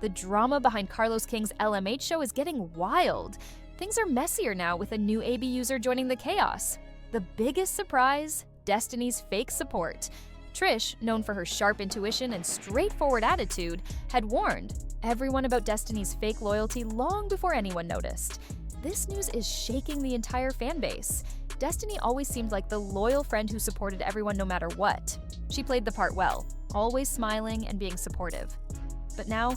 The drama behind Carlos King's LMH show is getting wild. Things are messier now with a new AB user joining the chaos. The biggest surprise? Destiny's fake support. Trish, known for her sharp intuition and straightforward attitude, had warned everyone about Destiny's fake loyalty long before anyone noticed. This news is shaking the entire fanbase. Destiny always seemed like the loyal friend who supported everyone no matter what. She played the part well, always smiling and being supportive. But now,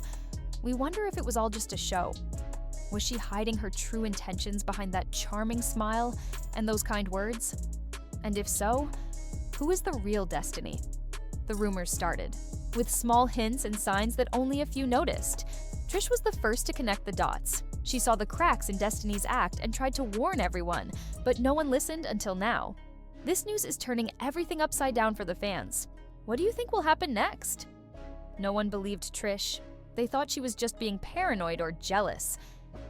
we wonder if it was all just a show. Was she hiding her true intentions behind that charming smile and those kind words? And if so, who is the real Destiny? The rumors started, with small hints and signs that only a few noticed. Trish was the first to connect the dots. She saw the cracks in Destiny's act and tried to warn everyone, but no one listened until now. This news is turning everything upside down for the fans. What do you think will happen next? No one believed Trish. They thought she was just being paranoid or jealous.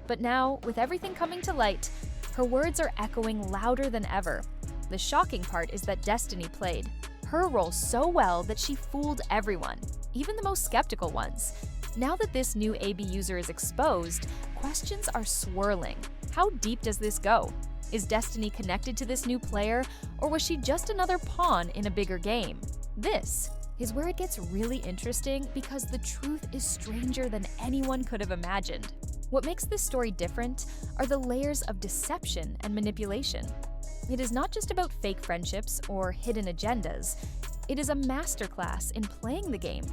But now, with everything coming to light, her words are echoing louder than ever. The shocking part is that Destiny played her role so well that she fooled everyone, even the most skeptical ones. Now that this new AB user is exposed, questions are swirling. How deep does this go? Is Destiny connected to this new player, or was she just another pawn in a bigger game? This is where it gets really interesting because the truth is stranger than anyone could have imagined. What makes this story different are the layers of deception and manipulation. It is not just about fake friendships or hidden agendas. It is a masterclass in playing the game.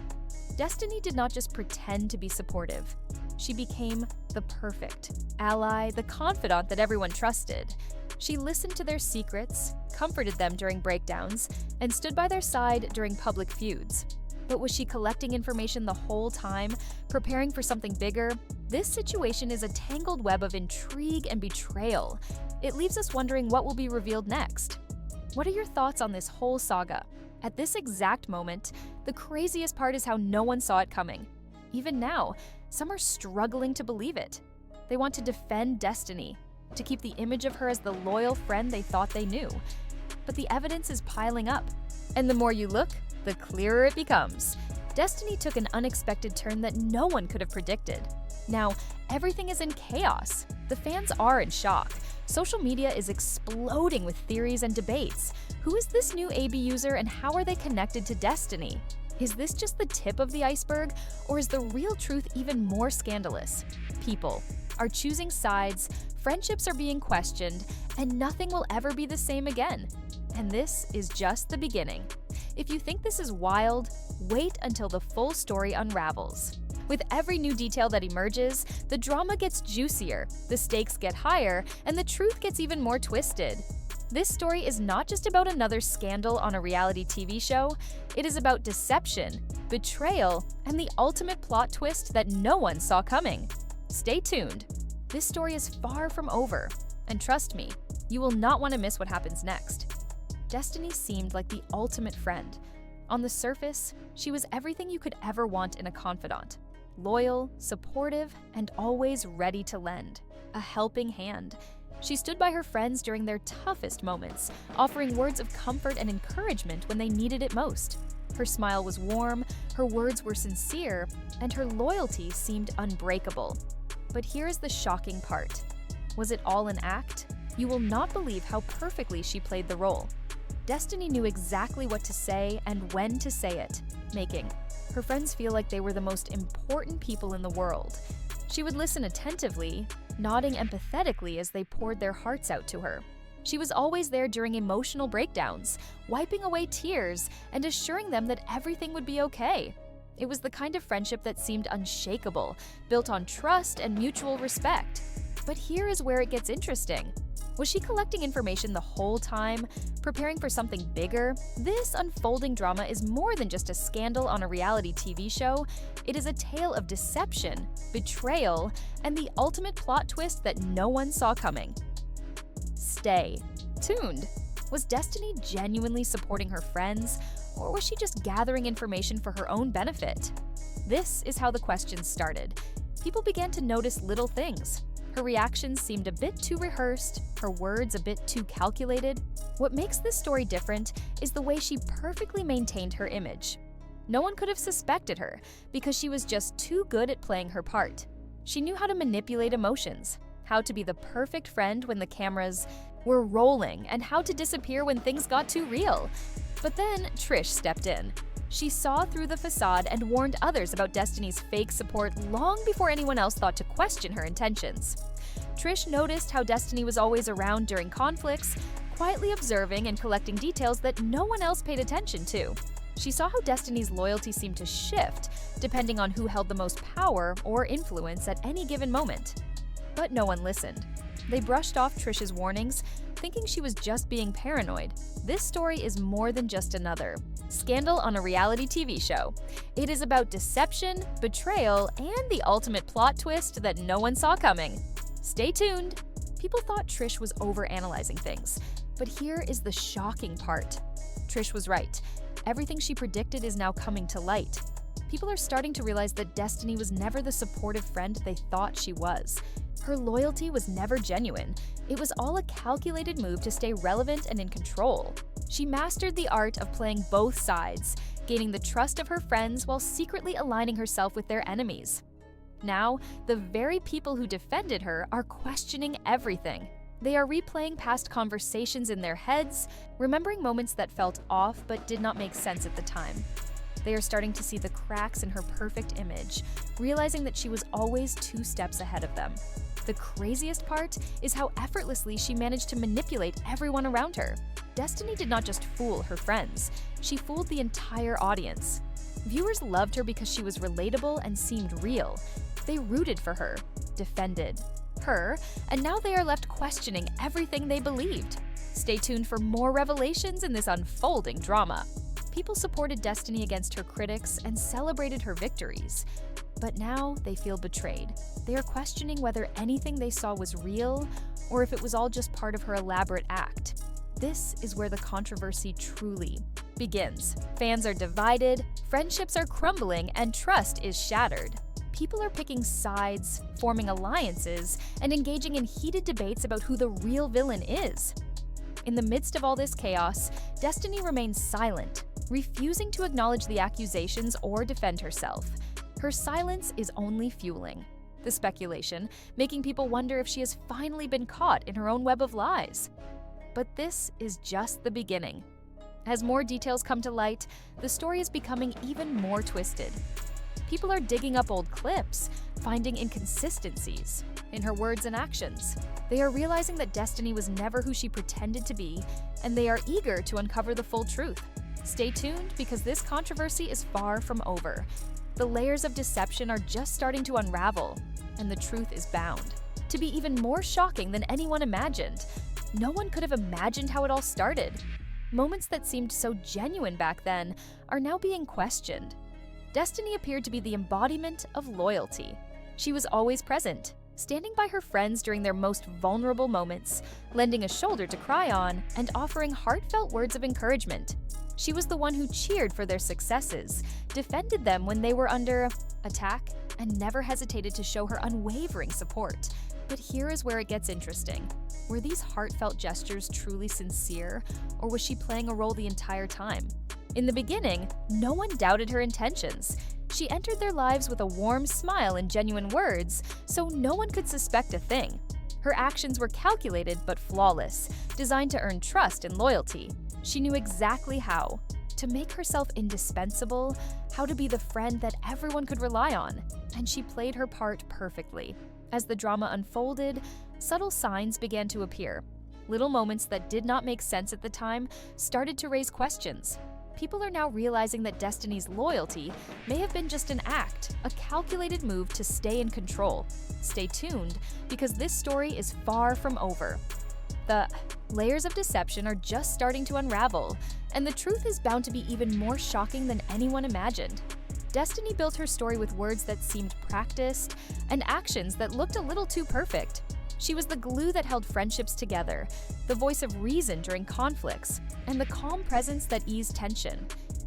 Destiny did not just pretend to be supportive. She became the perfect ally, the confidant that everyone trusted. She listened to their secrets, comforted them during breakdowns, and stood by their side during public feuds. But was she collecting information the whole time, preparing for something bigger? This situation is a tangled web of intrigue and betrayal. It leaves us wondering what will be revealed next. What are your thoughts on this whole saga? At this exact moment, the craziest part is how no one saw it coming. Even now, some are struggling to believe it. They want to defend Destiny, to keep the image of her as the loyal friend they thought they knew. But the evidence is piling up, and the more you look, the clearer it becomes. Destiny took an unexpected turn that no one could have predicted. Now, everything is in chaos. The fans are in shock. Social media is exploding with theories and debates. Who is this new AB user and how are they connected to Destiny? Is this just the tip of the iceberg, or is the real truth even more scandalous? People are choosing sides, friendships are being questioned, and nothing will ever be the same again. And this is just the beginning. If you think this is wild, wait until the full story unravels. With every new detail that emerges, the drama gets juicier, the stakes get higher, and the truth gets even more twisted. This story is not just about another scandal on a reality TV show, it is about deception, betrayal, and the ultimate plot twist that no one saw coming. Stay tuned. This story is far from over, and trust me, you will not want to miss what happens next. Destiny seemed like the ultimate friend. On the surface, she was everything you could ever want in a confidant. Loyal, supportive, and always ready to lend. A helping hand. She stood by her friends during their toughest moments, offering words of comfort and encouragement when they needed it most. Her smile was warm, her words were sincere, and her loyalty seemed unbreakable. But here is the shocking part. Was it all an act? You will not believe how perfectly she played the role. Destiny knew exactly what to say and when to say it, making her friends feel like they were the most important people in the world. She would listen attentively, nodding empathetically as they poured their hearts out to her. She was always there during emotional breakdowns, wiping away tears and assuring them that everything would be okay. It was the kind of friendship that seemed unshakable, built on trust and mutual respect. But here is where it gets interesting. Was she collecting information the whole time, preparing for something bigger? This unfolding drama is more than just a scandal on a reality TV show. It is a tale of deception, betrayal, and the ultimate plot twist that no one saw coming. Stay tuned. Was Destiny genuinely supporting her friends, or was she just gathering information for her own benefit? This is how the questions started. People began to notice little things. Her reactions seemed a bit too rehearsed, her words a bit too calculated. What makes this story different is the way she perfectly maintained her image. No one could have suspected her because she was just too good at playing her part. She knew how to manipulate emotions, how to be the perfect friend when the cameras were rolling, and how to disappear when things got too real. But then Trish stepped in. She saw through the facade and warned others about Destiny's fake support long before anyone else thought to question her intentions. Trish noticed how Destiny was always around during conflicts, quietly observing and collecting details that no one else paid attention to. She saw how Destiny's loyalty seemed to shift, depending on who held the most power or influence at any given moment. But no one listened. They brushed off Trish's warnings, thinking she was just being paranoid. This story is more than just another scandal on a reality TV show. It is about deception, betrayal, and the ultimate plot twist that no one saw coming. Stay tuned! People thought Trish was overanalyzing things, but here is the shocking part. Trish was right. Everything she predicted is now coming to light. People are starting to realize that Destiny was never the supportive friend they thought she was. Her loyalty was never genuine. It was all a calculated move to stay relevant and in control. She mastered the art of playing both sides, gaining the trust of her friends while secretly aligning herself with their enemies. Now, the very people who defended her are questioning everything. They are replaying past conversations in their heads, remembering moments that felt off but did not make sense at the time. They are starting to see the cracks in her perfect image, realizing that she was always 2 steps ahead of them. The craziest part is how effortlessly she managed to manipulate everyone around her. Destiny did not just fool her friends, she fooled the entire audience. Viewers loved her because she was relatable and seemed real. They rooted for her, defended her, and now they are left questioning everything they believed. Stay tuned for more revelations in this unfolding drama. People supported Destiny against her critics and celebrated her victories. But now they feel betrayed. They are questioning whether anything they saw was real or if it was all just part of her elaborate act. This is where the controversy truly begins. Fans are divided, friendships are crumbling, and trust is shattered. People are picking sides, forming alliances, and engaging in heated debates about who the real villain is. In the midst of all this chaos, Destiny remains silent, refusing to acknowledge the accusations or defend herself. Her silence is only fueling the speculation, making people wonder if she has finally been caught in her own web of lies. But this is just the beginning. As more details come to light, the story is becoming even more twisted. People are digging up old clips, finding inconsistencies in her words and actions. They are realizing that Destiny was never who she pretended to be, and they are eager to uncover the full truth. Stay tuned because this controversy is far from over. The layers of deception are just starting to unravel, and the truth is bound to be even more shocking than anyone imagined. No one could have imagined how it all started. Moments that seemed so genuine back then are now being questioned. Destiny appeared to be the embodiment of loyalty. She was always present, standing by her friends during their most vulnerable moments, lending a shoulder to cry on, and offering heartfelt words of encouragement. She was the one who cheered for their successes, defended them when they were under attack, and never hesitated to show her unwavering support. But here is where it gets interesting. Were these heartfelt gestures truly sincere, or was she playing a role the entire time? In the beginning, no one doubted her intentions. She entered their lives with a warm smile and genuine words, so no one could suspect a thing. Her actions were calculated but flawless, designed to earn trust and loyalty. She knew exactly how to make herself indispensable, how to be the friend that everyone could rely on, and she played her part perfectly. As the drama unfolded, subtle signs began to appear. Little moments that did not make sense at the time started to raise questions. People are now realizing that Destiny's loyalty may have been just an act, a calculated move to stay in control. Stay tuned, because this story is far from over. The layers of deception are just starting to unravel, and the truth is bound to be even more shocking than anyone imagined. Destiny built her story with words that seemed practiced and actions that looked a little too perfect. She was the glue that held friendships together, the voice of reason during conflicts, and the calm presence that eased tension.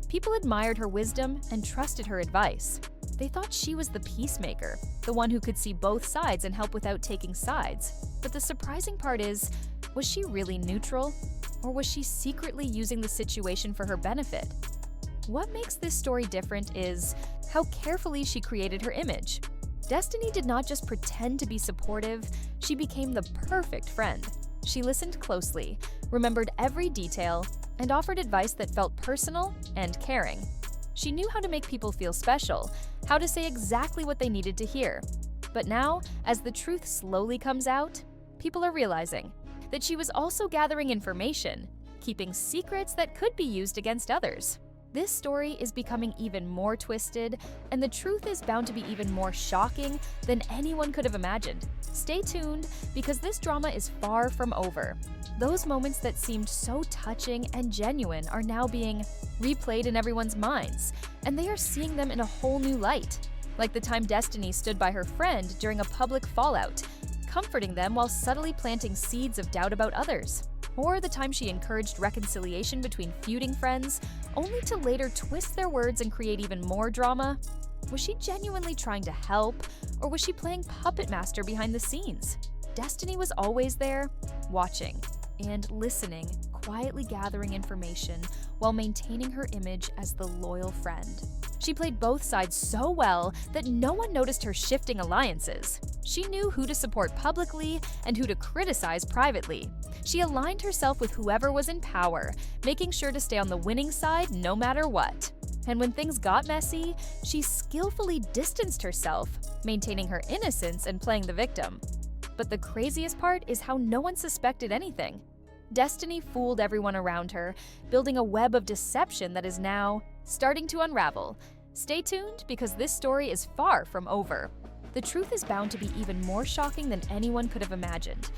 People admired her wisdom and trusted her advice. They thought she was the peacemaker, the one who could see both sides and help without taking sides. But the surprising part is, was she really neutral? Or was she secretly using the situation for her benefit? What makes this story different is how carefully she created her image. Destiny did not just pretend to be supportive, she became the perfect friend. She listened closely, remembered every detail, and offered advice that felt personal and caring. She knew how to make people feel special, how to say exactly what they needed to hear. But now, as the truth slowly comes out, people are realizing that she was also gathering information, keeping secrets that could be used against others. This story is becoming even more twisted, and the truth is bound to be even more shocking than anyone could have imagined. Stay tuned, because this drama is far from over. Those moments that seemed so touching and genuine are now being replayed in everyone's minds, and they are seeing them in a whole new light. Like the time Destiny stood by her friend during a public fallout, comforting them while subtly planting seeds of doubt about others. Or the time she encouraged reconciliation between feuding friends, only to later twist their words and create even more drama. Was she genuinely trying to help, or was she playing puppet master behind the scenes? Destiny was always there, watching and listening, quietly gathering information while maintaining her image as the loyal friend. She played both sides so well that no one noticed her shifting alliances. She knew who to support publicly and who to criticize privately. She aligned herself with whoever was in power, making sure to stay on the winning side no matter what. And when things got messy, she skillfully distanced herself, maintaining her innocence and playing the victim. But the craziest part is how no one suspected anything. Destiny fooled everyone around her, building a web of deception that is now starting to unravel. Stay tuned, because this story is far from over. The truth is bound to be even more shocking than anyone could have imagined.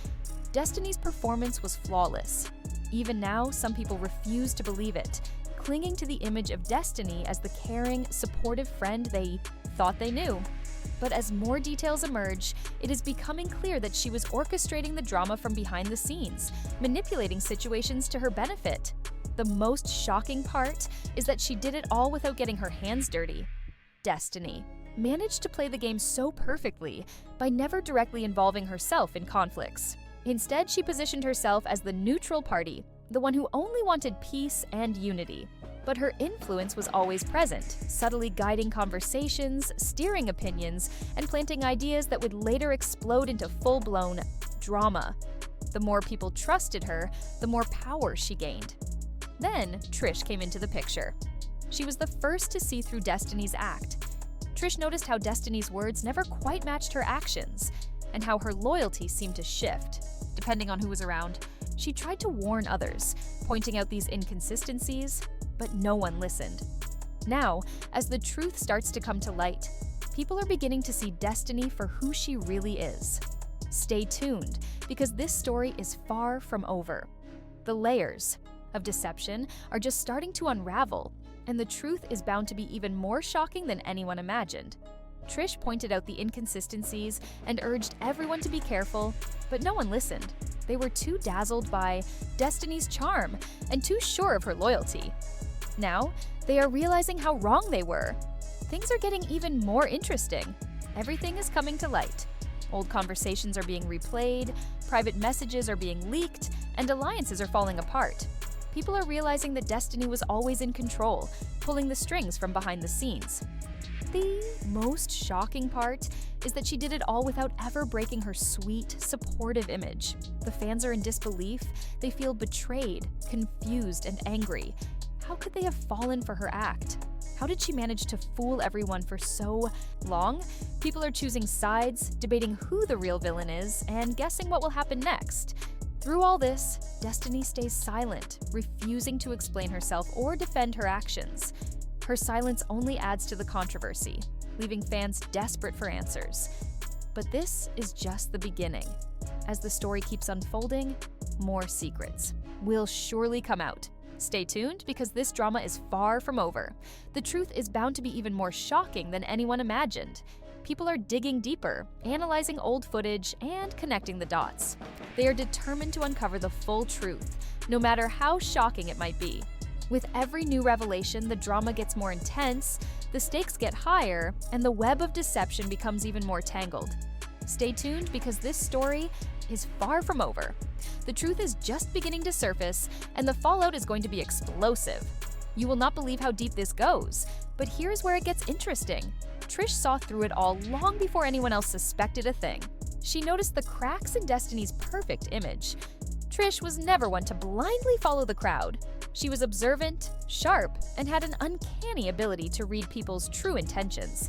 Destiny's performance was flawless. Even now, some people refuse to believe it, clinging to the image of Destiny as the caring, supportive friend they thought they knew. But as more details emerge, it is becoming clear that she was orchestrating the drama from behind the scenes, manipulating situations to her benefit. The most shocking part is that she did it all without getting her hands dirty. Destiny managed to play the game so perfectly by never directly involving herself in conflicts. Instead, she positioned herself as the neutral party, the one who only wanted peace and unity. But her influence was always present, subtly guiding conversations, steering opinions, and planting ideas that would later explode into full-blown drama. The more people trusted her, the more power she gained. Then, Trish came into the picture. She was the first to see through Destiny's act. Trish noticed how Destiny's words never quite matched her actions, and how her loyalty seemed to shift, depending on who was around. She tried to warn others, pointing out these inconsistencies, but no one listened. Now, as the truth starts to come to light, people are beginning to see Destiny for who she really is. Stay tuned, because this story is far from over. The layers of deception are just starting to unravel, and the truth is bound to be even more shocking than anyone imagined. Trish pointed out the inconsistencies and urged everyone to be careful, but no one listened. They were too dazzled by Destiny's charm and too sure of her loyalty. Now, they are realizing how wrong they were. Things are getting even more interesting. Everything is coming to light. Old conversations are being replayed, private messages are being leaked, and alliances are falling apart. People are realizing that Destiny was always in control, pulling the strings from behind the scenes. The most shocking part is that she did it all without ever breaking her sweet, supportive image. The fans are in disbelief. They feel betrayed, confused, and angry. How could they have fallen for her act? How did she manage to fool everyone for so long? People are choosing sides, debating who the real villain is, and guessing what will happen next. Through all this, Destiny stays silent, refusing to explain herself or defend her actions. Her silence only adds to the controversy, leaving fans desperate for answers. But this is just the beginning. As the story keeps unfolding, more secrets will surely come out. Stay tuned, because this drama is far from over. The truth is bound to be even more shocking than anyone imagined. People are digging deeper, analyzing old footage, and connecting the dots. They are determined to uncover the full truth, no matter how shocking it might be. With every new revelation, the drama gets more intense, the stakes get higher, and the web of deception becomes even more tangled. Stay tuned, because this story is far from over. The truth is just beginning to surface, and the fallout is going to be explosive. You will not believe how deep this goes. But here's where it gets interesting. Trish saw through it all long before anyone else suspected a thing. She noticed the cracks in Destiny's perfect image. Trish was never one to blindly follow the crowd. She was observant, sharp, and had an uncanny ability to read people's true intentions.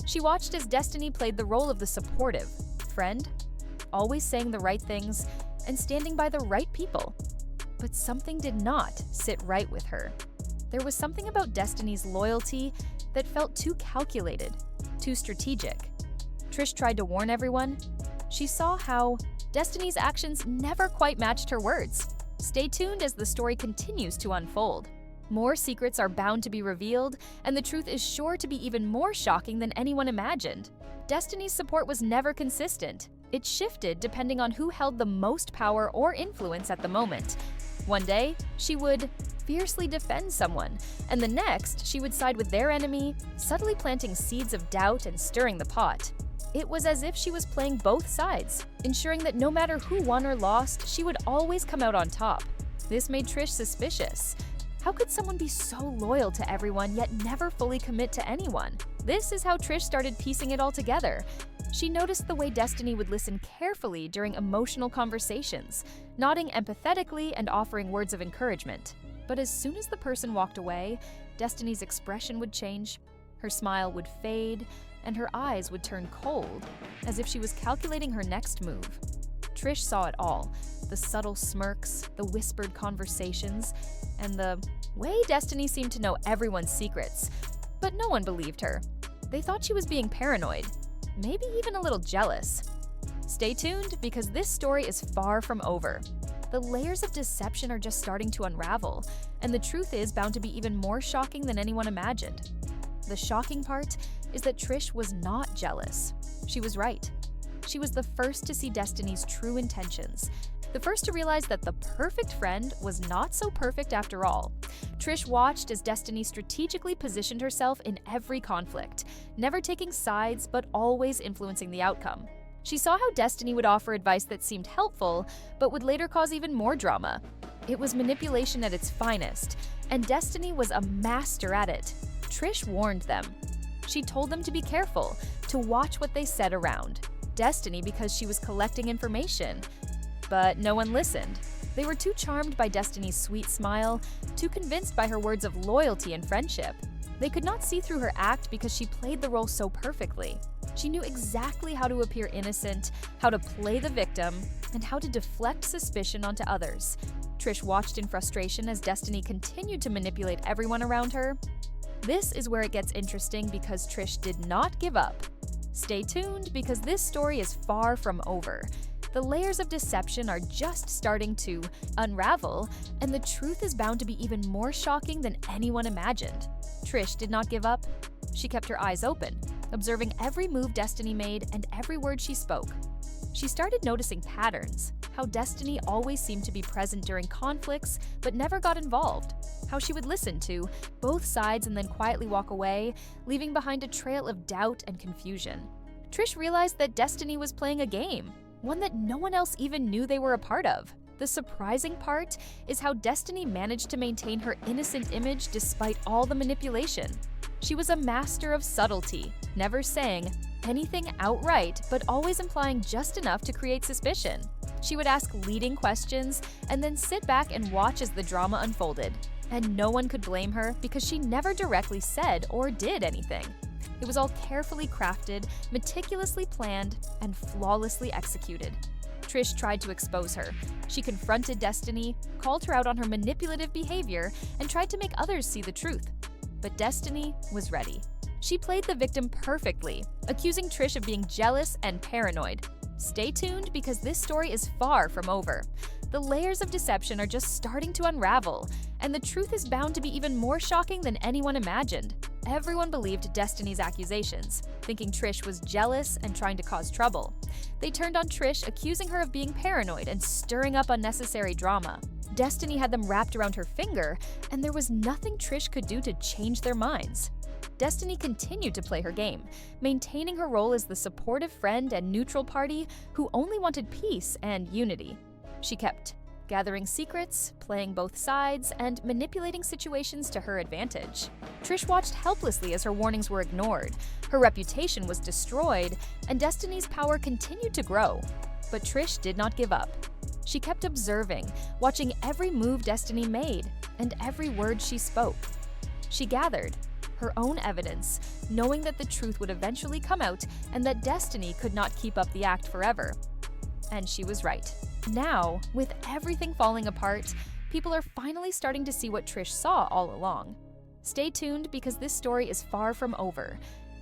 She watched as Destiny played the role of the supportive friend, always saying the right things and standing by the right people. But something did not sit right with her. There was something about Destiny's loyalty that felt too calculated, too strategic. Trish tried to warn everyone. She saw how Destiny's actions never quite matched her words. Stay tuned as the story continues to unfold. More secrets are bound to be revealed, and the truth is sure to be even more shocking than anyone imagined. Destiny's support was never consistent. It shifted depending on who held the most power or influence at the moment. One day, she would fiercely defend someone, and the next, she would side with their enemy, subtly planting seeds of doubt and stirring the pot. It was as if she was playing both sides, ensuring that no matter who won or lost, she would always come out on top. This made Trish suspicious. How could someone be so loyal to everyone yet never fully commit to anyone? This is how Trish started piecing it all together. She noticed the way Destiny would listen carefully during emotional conversations, nodding empathetically and offering words of encouragement. But as soon as the person walked away, Destiny's expression would change. Her smile would fade, and her eyes would turn cold, as if she was calculating her next move. Trish saw it all, the subtle smirks, the whispered conversations, and the way Destiny seemed to know everyone's secrets. But no one believed her. They thought she was being paranoid, maybe even a little jealous. Stay tuned, because this story is far from over. The layers of deception are just starting to unravel, and the truth is bound to be even more shocking than anyone imagined. The shocking part is that Trish was not jealous. She was right. She was the first to see Destiny's true intentions, the first to realize that the perfect friend was not so perfect after all. Trish watched as Destiny strategically positioned herself in every conflict, never taking sides but always influencing the outcome. She saw how Destiny would offer advice that seemed helpful, but would later cause even more drama. It was manipulation at its finest, and Destiny was a master at it. Trish warned them. She told them to be careful, to watch what they said around Destiny because she was collecting information. But no one listened. They were too charmed by Destiny's sweet smile, too convinced by her words of loyalty and friendship. They could not see through her act because she played the role so perfectly. She knew exactly how to appear innocent, how to play the victim, and how to deflect suspicion onto others. Trish watched in frustration as Destiny continued to manipulate everyone around her. This is where it gets interesting because Trish did not give up. Stay tuned, because this story is far from over. The layers of deception are just starting to unravel, and the truth is bound to be even more shocking than anyone imagined. Trish did not give up. She kept her eyes open, observing every move Destiny made and every word she spoke. She started noticing patterns, how Destiny always seemed to be present during conflicts but never got involved, how she would listen to both sides and then quietly walk away, leaving behind a trail of doubt and confusion. Trish realized that Destiny was playing a game, one that no one else even knew they were a part of. The surprising part is how Destiny managed to maintain her innocent image despite all the manipulation. She was a master of subtlety, never saying anything outright, but always implying just enough to create suspicion. She would ask leading questions and then sit back and watch as the drama unfolded. And no one could blame her because she never directly said or did anything. It was all carefully crafted, meticulously planned, and flawlessly executed. Trish tried to expose her. She confronted Destiny, called her out on her manipulative behavior, and tried to make others see the truth. But Destiny was ready. She played the victim perfectly, accusing Trish of being jealous and paranoid. Stay tuned, because this story is far from over. The layers of deception are just starting to unravel, and the truth is bound to be even more shocking than anyone imagined. Everyone believed Destiny's accusations, thinking Trish was jealous and trying to cause trouble. They turned on Trish, accusing her of being paranoid and stirring up unnecessary drama. Destiny had them wrapped around her finger, and there was nothing Trish could do to change their minds. Destiny continued to play her game, maintaining her role as the supportive friend and neutral party who only wanted peace and unity. She kept gathering secrets, playing both sides, and manipulating situations to her advantage. Trish watched helplessly as her warnings were ignored, her reputation was destroyed, and Destiny's power continued to grow. But Trish did not give up. She kept observing, watching every move Destiny made, and every word she spoke. She gathered her own evidence, knowing that the truth would eventually come out and that Destiny could not keep up the act forever. And she was right. Now, with everything falling apart, people are finally starting to see what Trish saw all along. Stay tuned because this story is far from over.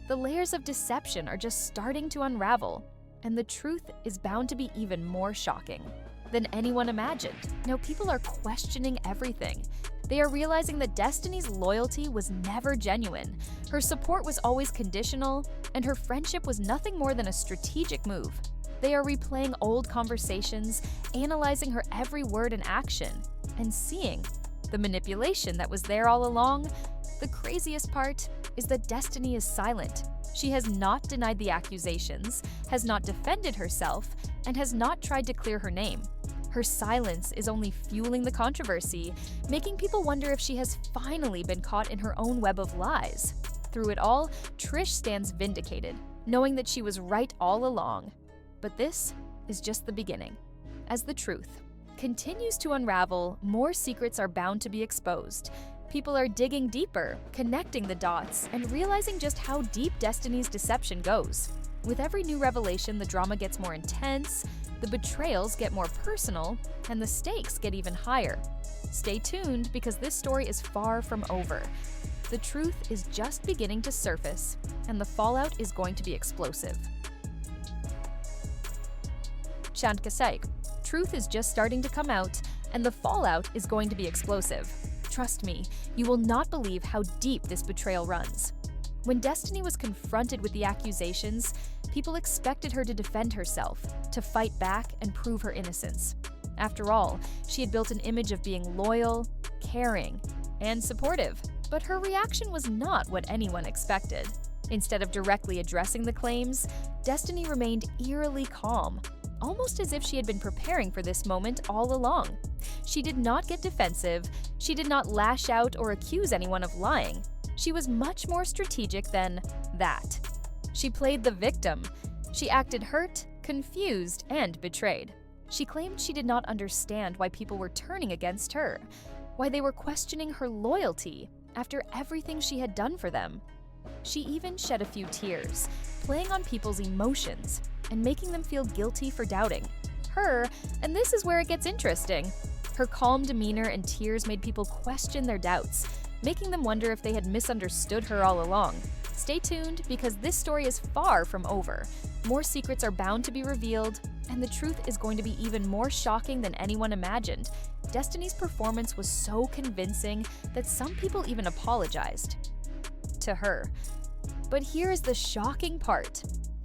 The layers of deception are just starting to unravel, and the truth is bound to be even more shocking than anyone imagined. Now people are questioning everything. They are realizing that Destiny's loyalty was never genuine, her support was always conditional, and her friendship was nothing more than a strategic move. They are replaying old conversations, analyzing her every word and action, and seeing the manipulation that was there all along. The craziest part is that Destiny is silent. She has not denied the accusations, has not defended herself, and has not tried to clear her name. Her silence is only fueling the controversy, making people wonder if she has finally been caught in her own web of lies. Through it all, Trish stands vindicated, knowing that she was right all along. But this is just the beginning. As the truth continues to unravel, more secrets are bound to be exposed. People are digging deeper, connecting the dots, and realizing just how deep Destiny's deception goes. With every new revelation, the drama gets more intense, the betrayals get more personal, and the stakes get even higher. Stay tuned because this story is far from over. The truth is just beginning to surface, and the fallout is going to be explosive. Chant Kasek. Truth is just starting to come out, and the fallout is going to be explosive. Trust me, you will not believe how deep this betrayal runs. When Destiny was confronted with the accusations, people expected her to defend herself, to fight back and prove her innocence. After all, she had built an image of being loyal, caring, and supportive. But her reaction was not what anyone expected. Instead of directly addressing the claims, Destiny remained eerily calm, almost as if she had been preparing for this moment all along. She did not get defensive, she did not lash out or accuse anyone of lying. She was much more strategic than that. She played the victim. She acted hurt, confused, and betrayed. She claimed she did not understand why people were turning against her, why they were questioning her loyalty after everything she had done for them. She even shed a few tears, playing on people's emotions and making them feel guilty for doubting her, and this is where it gets interesting. Her calm demeanor and tears made people question their doubts, making them wonder if they had misunderstood her all along. Stay tuned because this story is far from over. More secrets are bound to be revealed, and the truth is going to be even more shocking than anyone imagined. Destiny's performance was so convincing that some people even apologized to her. But here is the shocking part.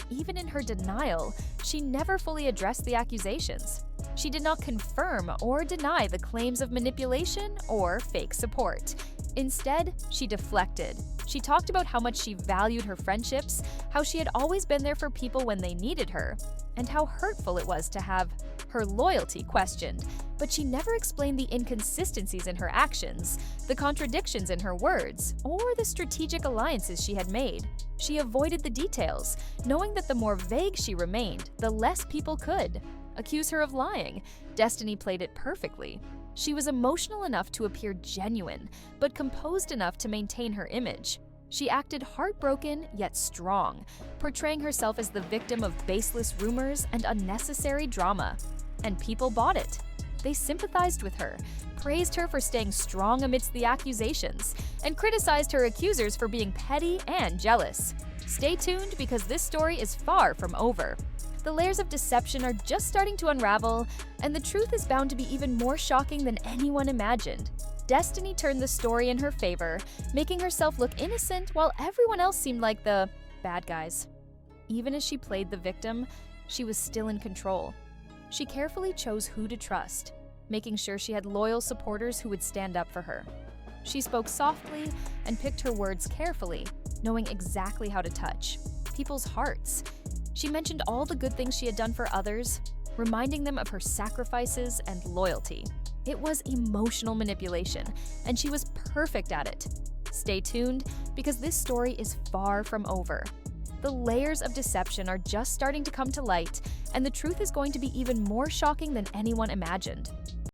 Even in her denial, she never fully addressed the accusations. She did not confirm or deny the claims of manipulation or fake support. Instead, she deflected. She talked about how much she valued her friendships, how she had always been there for people when they needed her, and how hurtful it was to have her loyalty questioned. But she never explained the inconsistencies in her actions, the contradictions in her words, or the strategic alliances she had made. She avoided the details, knowing that the more vague she remained, the less people could accuse her of lying. Destiny played it perfectly. She was emotional enough to appear genuine, but composed enough to maintain her image. She acted heartbroken yet strong, portraying herself as the victim of baseless rumors and unnecessary drama. And people bought it. They sympathized with her, praised her for staying strong amidst the accusations, and criticized her accusers for being petty and jealous. Stay tuned because this story is far from over. The layers of deception are just starting to unravel, and the truth is bound to be even more shocking than anyone imagined. Destiny turned the story in her favor, making herself look innocent while everyone else seemed like the bad guys. Even as she played the victim, she was still in control. She carefully chose who to trust, making sure she had loyal supporters who would stand up for her. She spoke softly and picked her words carefully, knowing exactly how to touch people's hearts. She mentioned all the good things she had done for others, reminding them of her sacrifices and loyalty. It was emotional manipulation, and she was perfect at it. Stay tuned, because this story is far from over. The layers of deception are just starting to come to light, and the truth is going to be even more shocking than anyone imagined.